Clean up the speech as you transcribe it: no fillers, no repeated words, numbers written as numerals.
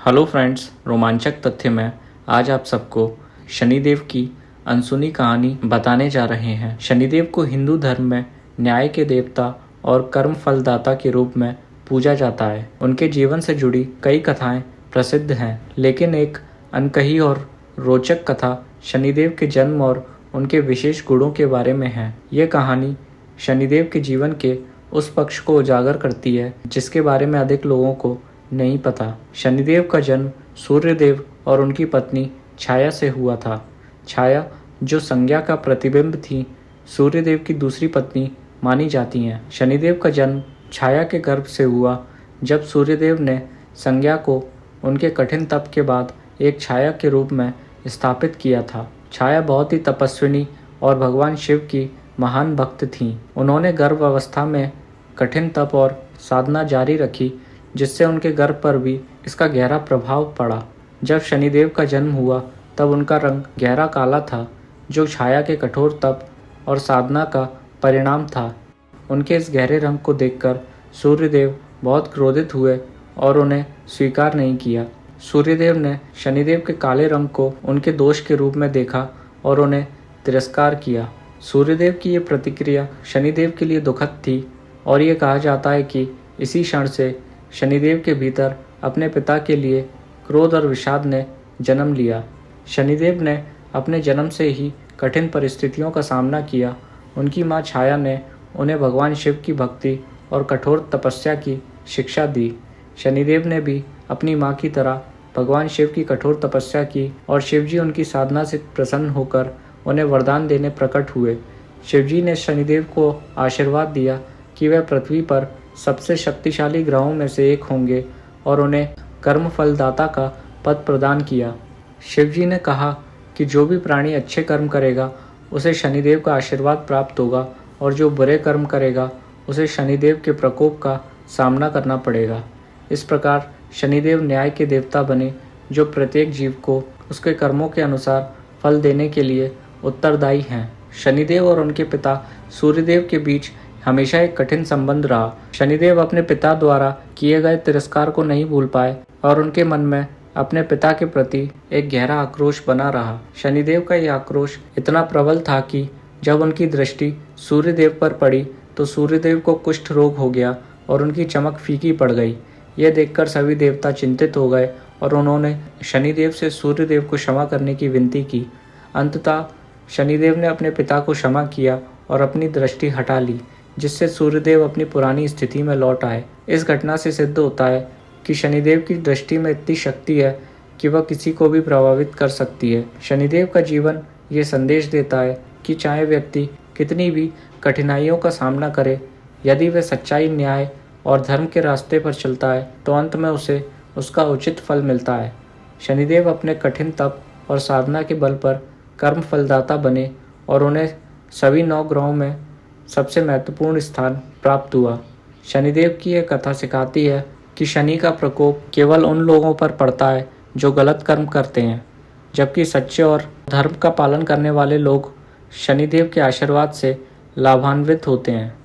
Hello friends, रोमांचक तथ्य में आज आप सबको शनिदेव की अनसुनी कहानी बताने जा रहे हैं। शनिदेव को हिंदू धर्म में न्याय के देवता और कर्म फलदाता के रूप में पूजा जाता है। उनके जीवन से जुड़ी कई कथाएं प्रसिद्ध हैं, लेकिन एक अनकही और रोचक कथा शनिदेव के जन्म और उनके विशेष गुणों के बारे में है। ये कहानी शनिदेव के जीवन के उस पक्ष को उजागर करती है जिसके बारे में अधिक लोगों को नहीं पता। शनिदेव का जन्म सूर्यदेव और उनकी पत्नी छाया से हुआ था। छाया, जो संज्ञा का प्रतिबिंब थी, सूर्यदेव की दूसरी पत्नी मानी जाती हैं। शनिदेव का जन्म छाया के गर्भ से हुआ जब सूर्यदेव ने संज्ञा को उनके कठिन तप के बाद एक छाया के रूप में स्थापित किया था। छाया बहुत ही तपस्विनी और भगवान शिव की महान भक्त थीं। उन्होंने गर्भ अवस्था में कठिन तप और साधना जारी रखी, जिससे उनके गर्भ पर भी इसका गहरा प्रभाव पड़ा। जब शनिदेव का जन्म हुआ तब उनका रंग गहरा काला था, जो छाया के कठोर तप और साधना का परिणाम था। उनके इस गहरे रंग को देखकर सूर्यदेव बहुत क्रोधित हुए और उन्हें स्वीकार नहीं किया। सूर्यदेव ने शनिदेव के काले रंग को उनके दोष के रूप में देखा और उन्हें तिरस्कार किया। सूर्यदेव की ये प्रतिक्रिया शनिदेव के लिए दुखद थी और ये कहा जाता है कि इसी क्षण से शनिदेव के भीतर अपने पिता के लिए क्रोध और विषाद ने जन्म लिया। शनिदेव ने अपने जन्म से ही कठिन परिस्थितियों का सामना किया। उनकी मां छाया ने उन्हें भगवान शिव की भक्ति और कठोर तपस्या की शिक्षा दी। शनिदेव ने भी अपनी मां की तरह भगवान शिव की कठोर तपस्या की और शिवजी उनकी साधना से प्रसन्न होकर उन्हें वरदान देने प्रकट हुए। शिवजी ने शनिदेव को आशीर्वाद दिया कि वह पृथ्वी पर सबसे शक्तिशाली ग्रहों में से एक होंगे और उन्हें कर्म फलदाता का पद प्रदान किया। शिवजी ने कहा कि जो भी प्राणी अच्छे कर्म करेगा उसे शनिदेव का आशीर्वाद प्राप्त होगा और जो बुरे कर्म करेगा उसे शनिदेव के प्रकोप का सामना करना पड़ेगा। इस प्रकार शनिदेव न्याय के देवता बने, जो प्रत्येक जीव को उसके कर्मों के अनुसार फल देने के लिए उत्तरदायी हैं। शनिदेव और उनके पिता सूर्यदेव के बीच हमेशा एक कठिन संबंध रहा। शनिदेव अपने पिता द्वारा किए गए तिरस्कार को नहीं भूल पाए और उनके मन में अपने पिता के प्रति एक गहरा आक्रोश बना रहा। शनिदेव का यह आक्रोश इतना प्रबल था कि जब उनकी दृष्टि सूर्यदेव पर पड़ी तो सूर्यदेव को कुष्ठ रोग हो गया और उनकी चमक फीकी पड़ गई। यह देखकर सभी देवता चिंतित हो गए और उन्होंने शनिदेव से सूर्यदेव को क्षमा करने की विनती की। अंततः शनिदेव ने अपने पिता को क्षमा किया और अपनी दृष्टि हटा ली, जिससे सूर्यदेव अपनी पुरानी स्थिति में लौट आए। इस घटना से सिद्ध होता है कि शनिदेव की दृष्टि में इतनी शक्ति है कि वह किसी को भी प्रभावित कर सकती है। शनिदेव का जीवन ये संदेश देता है कि चाहे व्यक्ति कितनी भी कठिनाइयों का सामना करे, यदि वह सच्चाई, न्याय और धर्म के रास्ते पर चलता है तो अंत में उसे उसका उचित फल मिलता है। शनिदेव अपने कठिन तप और साधना के बल पर कर्म फलदाता बने और उन्हें सभी 9 ग्रहों में सबसे महत्वपूर्ण स्थान प्राप्त हुआ। शनिदेव की यह कथा सिखाती है कि शनि का प्रकोप केवल उन लोगों पर पड़ता है जो गलत कर्म करते हैं, जबकि सच्चे और धर्म का पालन करने वाले लोग शनिदेव के आशीर्वाद से लाभान्वित होते हैं।